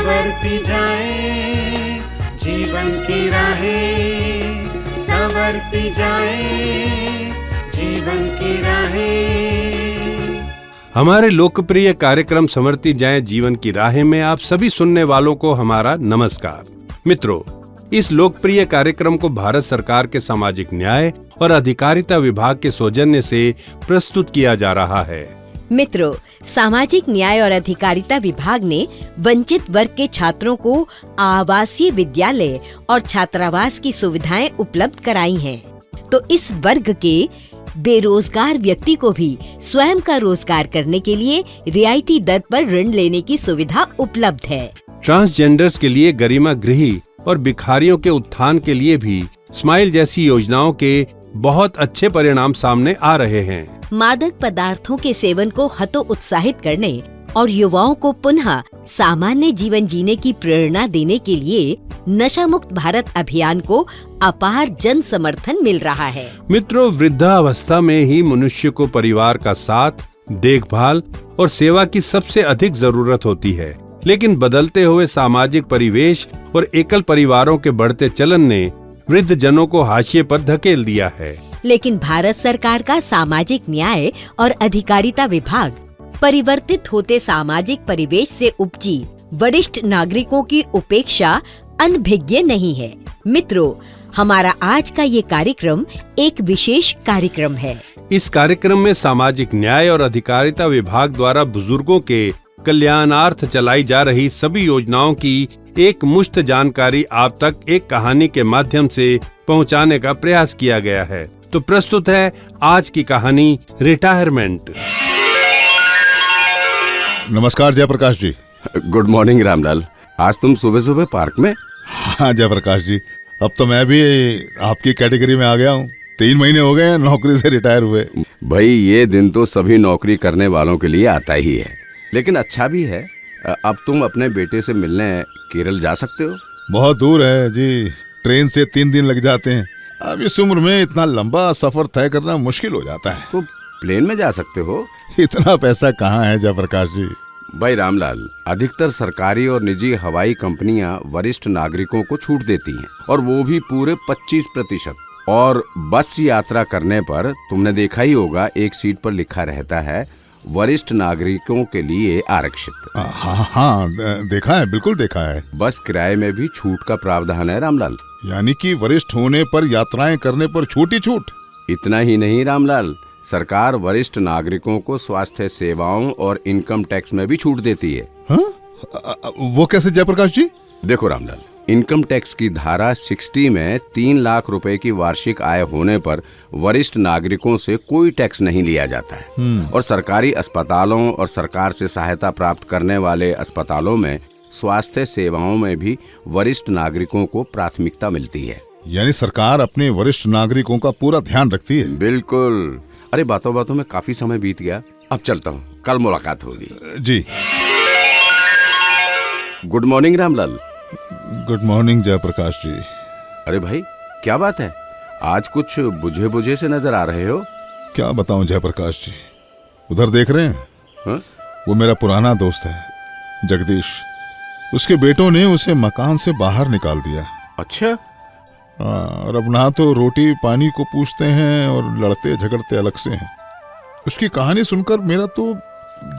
संवरती जाए जीवन की राहें, संवरती जाए जीवन की राहें। हमारे लोकप्रिय कार्यक्रम संवरती जाए जीवन की राहें में आप सभी सुनने वालों को हमारा नमस्कार। मित्रों, इस लोकप्रिय कार्यक्रम को भारत सरकार के सामाजिक न्याय और अधिकारिता विभाग के सौजन्य से प्रस्तुत किया जा रहा है। मित्रों, सामाजिक न्याय और अधिकारिता विभाग ने वंचित वर्ग के छात्रों को आवासीय विद्यालय और छात्रावास की सुविधाएं उपलब्ध कराई हैं। तो इस वर्ग के बेरोजगार व्यक्ति को भी स्वयं का रोजगार करने के लिए रियायती दर पर ऋण लेने की सुविधा उपलब्ध है। ट्रांसजेंडर्स के लिए गरिमा गृही और भिखारियों के उत्थान के लिए भी स्माइल जैसी योजनाओं के बहुत अच्छे परिणाम सामने आ रहे हैं। मादक पदार्थों के सेवन को हतोत्साहित करने और युवाओं को पुनः सामान्य जीवन जीने की प्रेरणा देने के लिए नशा मुक्त भारत अभियान को अपार जन समर्थन मिल रहा है। मित्रों, वृद्धावस्था में ही मनुष्य को परिवार का साथ, देखभाल और सेवा की सबसे अधिक जरूरत होती है। लेकिन बदलते हुए सामाजिक परिवेश और एकल परिवारों के बढ़ते चलन ने वृद्ध जनों को हाशिए पर धकेल दिया है। लेकिन भारत सरकार का सामाजिक न्याय और अधिकारिता विभाग परिवर्तित होते सामाजिक परिवेश से उपजी वरिष्ठ नागरिकों की उपेक्षा अनभिज्ञ नहीं है। मित्रों, हमारा आज का ये कार्यक्रम एक विशेष कार्यक्रम है। इस कार्यक्रम में सामाजिक न्याय और अधिकारिता विभाग द्वारा बुजुर्गों के कल्याणार्थ चलाई जा रही सभी योजनाओं की एक मुश्त जानकारी आप तक एक कहानी के माध्यम से पहुंचाने का प्रयास किया गया है। तो प्रस्तुत है आज की कहानी रिटायरमेंट। नमस्कार जयप्रकाश जी। Good morning Ramlal. आज तुम सुबह सुबह पार्क में? हाँ जयप्रकाश जी, अब तो मैं भी आपकी कैटेगरी में आ गया हूँ। 3 महीने हो गए नौकरी से रिटायर हुए। भाई, ये दिन तो सभी नौकरी करने वालों के लिए आता ही है, लेकिन अच्छा भी है। अब तुम अपने बेटे से मिलने केरल जा सकते हो। बहुत दूर है जी, ट्रेन से 3 दिन लग जाते हैं। अब इस उम्र में इतना लंबा सफर तय करना मुश्किल हो जाता है। तो प्लेन में जा सकते हो। इतना पैसा कहाँ है जयप्रकाश जी। भाई रामलाल, अधिकतर सरकारी और निजी हवाई कंपनियां वरिष्ठ नागरिकों को छूट देती हैं, और वो भी पूरे 25%। और बस यात्रा करने पर तुमने देखा ही होगा, एक सीट पर लिखा रहता है वरिष्ठ नागरिकों के लिए आरक्षित। हाँ, देखा है, बिल्कुल देखा है। बस किराए में भी छूट का प्रावधान है रामलाल। यानी कि वरिष्ठ होने पर यात्राएं करने पर छोटी छूट। इतना ही नहीं रामलाल, सरकार वरिष्ठ नागरिकों को स्वास्थ्य सेवाओं और इनकम टैक्स में भी छूट देती है। हाँ? वो कैसे जयप्रकाश जी? देखो रामलाल, इनकम टैक्स की धारा 60 में 3 लाख रुपए की वार्षिक आय होने पर वरिष्ठ नागरिकों से कोई टैक्स नहीं लिया जाता है। और सरकारी अस्पतालों और सरकार से सहायता प्राप्त करने वाले अस्पतालों में स्वास्थ्य सेवाओं में भी वरिष्ठ नागरिकों को प्राथमिकता मिलती है। यानी सरकार अपने वरिष्ठ नागरिकों का पूरा ध्यान रखती है। बिल्कुल। अरे बातों बातों में काफी समय बीत गया, अब चलता हूँ, कल मुलाकात होगी। जी। Good morning Ramlal. Good morning Jayprakash ji. अरे भाई, क्या बात है, आज कुछ बुझे बुझे से नजर आ रहे हो। क्या बताऊं जयप्रकाश जी, उधर देख रहे हैं? हा? वो मेरा पुराना दोस्त है जगदीश। उसके बेटों ने उसे मकान से बाहर निकाल दिया। अच्छा। और अब ना तो रोटी पानी को पूछते हैं और लड़ते झगड़ते अलग से हैं। उसकी कहानी सुनकर मेरा तो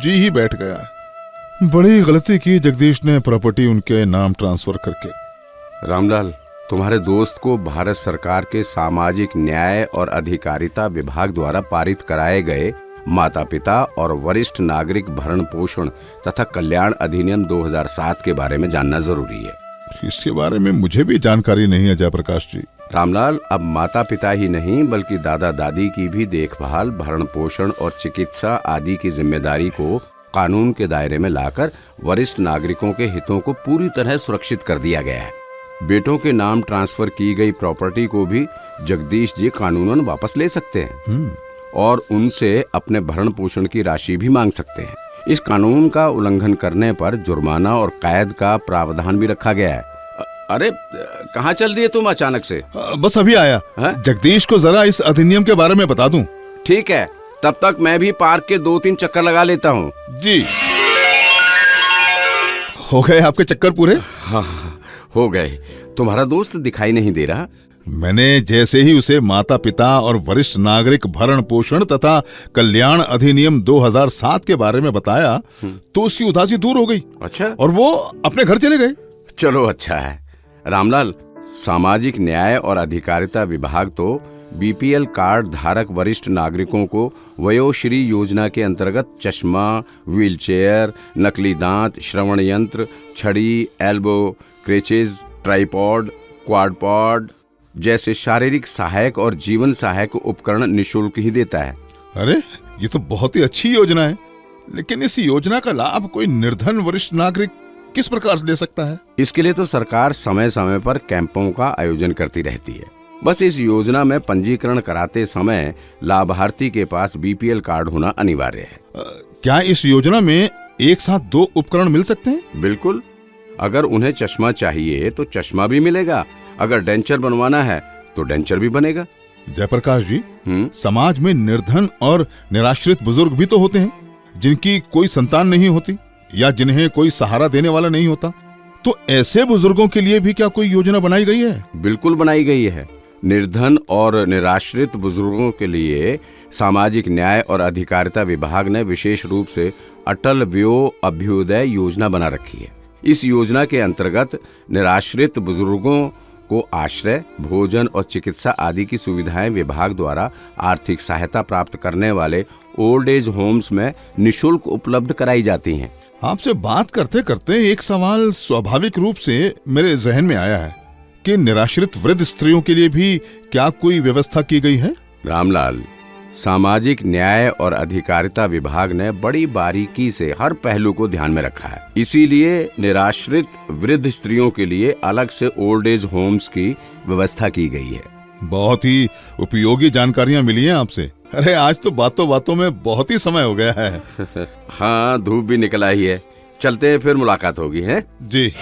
जी ही बैठ गया है। बड़ी गलती की जगदीश ने प्रॉपर्टी उनके नाम ट्रांसफर करके। रामलाल, तुम्हारे दोस्त को भारत सरकार के सामाजिक न्याय और अधिकारिता विभाग द्वारा पारित कराए गए माता पिता और वरिष्ठ नागरिक भरण पोषण तथा कल्याण अधिनियम 2007 के बारे में जानना जरूरी है। इसके बारे में मुझे भी जानकारी नहीं है जयप्रकाश जी। रामलाल, अब माता पिता ही नहीं बल्कि दादा दादी की भी देखभाल, भरण पोषण और चिकित्सा आदि की जिम्मेदारी को कानून के दायरे में लाकर वरिष्ठ नागरिकों के हितों को पूरी तरह सुरक्षित कर दिया गया है। बेटों के नाम ट्रांसफर की गई प्रॉपर्टी को भी जगदीश जी कानूनन वापस ले सकते हैं और उनसे अपने भरण पोषण की राशि भी मांग सकते हैं। इस कानून का उल्लंघन करने पर जुर्माना और कैद का प्रावधान भी रखा गया है। अरे कहाँ चल दिए तुम अचानक से? बस अभी आया। जगदीश को जरा इस अधिनियम के बारे में बता दूं। ठीक है, तब तक मैं भी पार्क के 2-3 चक्कर लगा लेता हूँ। जी। हो गए आपके चक्कर पूरे? हाँ, हो गए। तुम्हारा दोस्त दिखाई नहीं दे रहा। मैंने जैसे ही उसे माता पिता और वरिष्ठ नागरिक भरण पोषण तथा कल्याण अधिनियम 2007 के बारे में बताया तो उसकी उदासी दूर हो गई। अच्छा, और वो अपने घर चले गए। चलो अच्छा है। रामलाल, सामाजिक न्याय और अधिकारिता विभाग तो बीपीएल कार्ड धारक वरिष्ठ नागरिकों को वयोश्री योजना के अंतर्गत चश्मा, व्हीलचेयर, नकली दांत, श्रवण यंत्र, छड़ी, एल्बो क्रेचेज, ट्राइपॉड, क्वाडपॉड जैसे शारीरिक सहायक और जीवन सहायक उपकरण निःशुल्क ही देता है। अरे ये तो बहुत ही अच्छी योजना है, लेकिन इस योजना का लाभ कोई निर्धन वरिष्ठ नागरिक किस प्रकार ले सकता है? इसके लिए तो सरकार समय समय पर कैंपों का आयोजन करती रहती है। बस इस योजना में पंजीकरण कराते समय लाभार्थी के पास बीपीएल कार्ड होना अनिवार्य है। क्या इस योजना में एक साथ 2 उपकरण मिल सकते हैं? बिल्कुल। अगर उन्हें चश्मा चाहिए तो चश्मा भी मिलेगा, अगर डेंचर बनवाना है तो डेंचर भी बनेगा। जयप्रकाश जी, समाज में निर्धन और निराश्रित बुजुर्ग भी तो होते हैं जिनकी कोई संतान नहीं होती या जिन्हें कोई सहारा देने वाला नहीं होता। तो ऐसे बुजुर्गों के लिए भी क्या कोई योजना बनाई गई है? बिल्कुल बनाई गई है। निर्धन और निराश्रित बुजुर्गों के लिए सामाजिक न्याय और अधिकारिता विभाग ने विशेष रूप से अटल व्यो अभ्युदय योजना बना रखी है। इस योजना के अंतर्गत निराश्रित बुजुर्गों को आश्रय, भोजन और चिकित्सा आदि की सुविधाएं विभाग द्वारा आर्थिक सहायता प्राप्त करने वाले ओल्ड एज होम्स में निःशुल्क उपलब्ध कराई जाती हैं। आपसे बात करते करते एक सवाल स्वाभाविक रूप से मेरे जहन में आया है कि निराश्रित वृद्ध स्त्रियों के लिए भी क्या कोई व्यवस्था की गई है? रामलाल, सामाजिक न्याय और अधिकारिता विभाग ने बड़ी बारीकी से हर पहलू को ध्यान में रखा है। इसीलिए निराश्रित वृद्ध स्त्रियों के लिए अलग से ओल्ड एज होम्स की व्यवस्था की गई है। बहुत ही उपयोगी जानकारियां मिली हैं आपसे। अरे आज तो बातों बातों में बहुत ही समय हो गया है। हाँ, धूप भी निकला ही है। चलते हैं, फिर मुलाकात होगी है जी।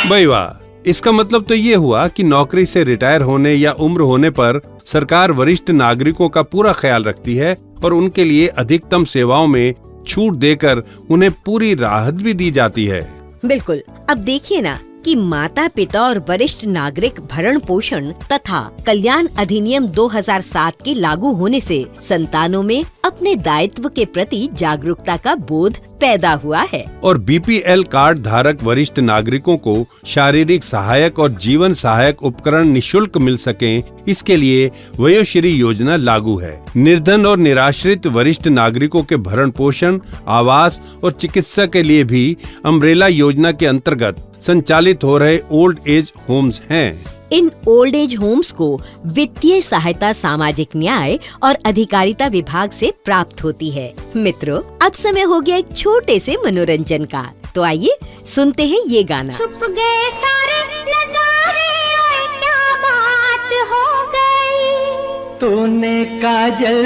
भाई वाह, इसका मतलब तो ये हुआ कि नौकरी से रिटायर होने या उम्र होने पर सरकार वरिष्ठ नागरिकों का पूरा ख्याल रखती है और उनके लिए अधिकतम सेवाओं में छूट देकर उन्हें पूरी राहत भी दी जाती है। बिल्कुल। अब देखिए ना कि माता पिता और वरिष्ठ नागरिक भरण पोषण तथा कल्याण अधिनियम 2007 के लागू होने से संतानों में अपने दायित्व के प्रति जागरूकता का बोध पैदा हुआ है। और बीपीएल कार्ड धारक वरिष्ठ नागरिकों को शारीरिक सहायक और जीवन सहायक उपकरण निःशुल्क मिल सकें, इसके लिए वयोश्री योजना लागू है। निर्धन और निराश्रित वरिष्ठ नागरिकों के भरण पोषण, आवास और चिकित्सा के लिए भी अम्ब्रेला योजना के अंतर्गत संचालित हो रहे ओल्ड एज होम्स हैं। इन ओल्ड एज होम्स को वित्तीय सहायता सामाजिक न्याय और अधिकारिता विभाग से प्राप्त होती है। मित्रों, अब समय हो गया एक छोटे से मनोरंजन का, तो आइए सुनते हैं ये गाना। छुप गए सारे नजारे और क्या बात हो गई। तूने काजल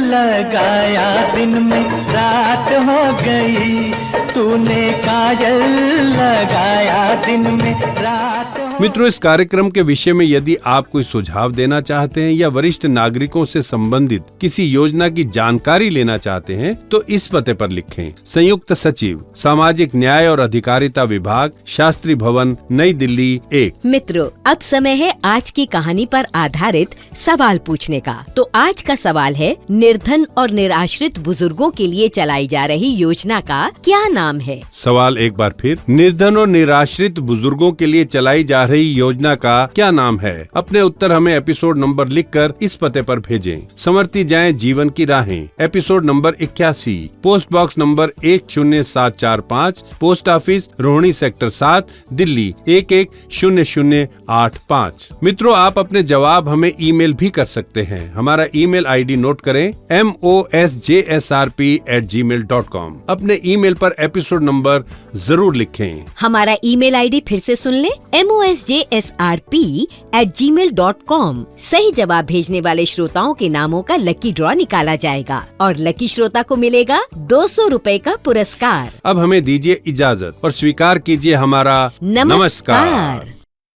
लगाया दिन में रात हो गई। तूने काजल लगाया दिन में रात हो। मित्रों, इस कार्यक्रम के विषय में यदि आप कोई सुझाव देना चाहते हैं या वरिष्ठ नागरिकों से संबंधित किसी योजना की जानकारी लेना चाहते हैं तो इस पते पर लिखें। संयुक्त सचिव, सामाजिक न्याय और अधिकारिता विभाग, शास्त्री भवन, नई दिल्ली 1। मित्रों, अब समय है आज की कहानी पर आधारित सवाल पूछने का। तो आज का सवाल है, निर्धन और निराश्रित बुजुर्गों के लिए चलाई जा रही योजना का क्या नाम है? सवाल एक बार फिर, निर्धन और निराश्रित बुजुर्गों के लिए चलाई जा रही योजना का क्या नाम है? अपने उत्तर हमें एपिसोड नंबर लिखकर इस पते पर भेजें। संवरती जाएं जीवन की राहें, episode number 81, post box number 10745, post office, Rohini sector 7, Delhi 110085। मित्रों, आप अपने जवाब हमें ईमेल भी कर सकते हैं। हमारा ईमेल आईडी नोट करें, mosjsrp@gmail.com। अपने ईमेल पर एपिसोड नंबर जरूर लिखें। हमारा ईमेल आईडी फिर से सुन लें, mosjsrp@gmail.com। सही जवाब भेजने वाले श्रोताओं के नामों का लकी ड्रॉ निकाला जाएगा और लकी श्रोता को मिलेगा 200 रुपए का पुरस्कार। अब हमें दीजिए इजाजत और स्वीकार कीजिए हमारा नमस्कार।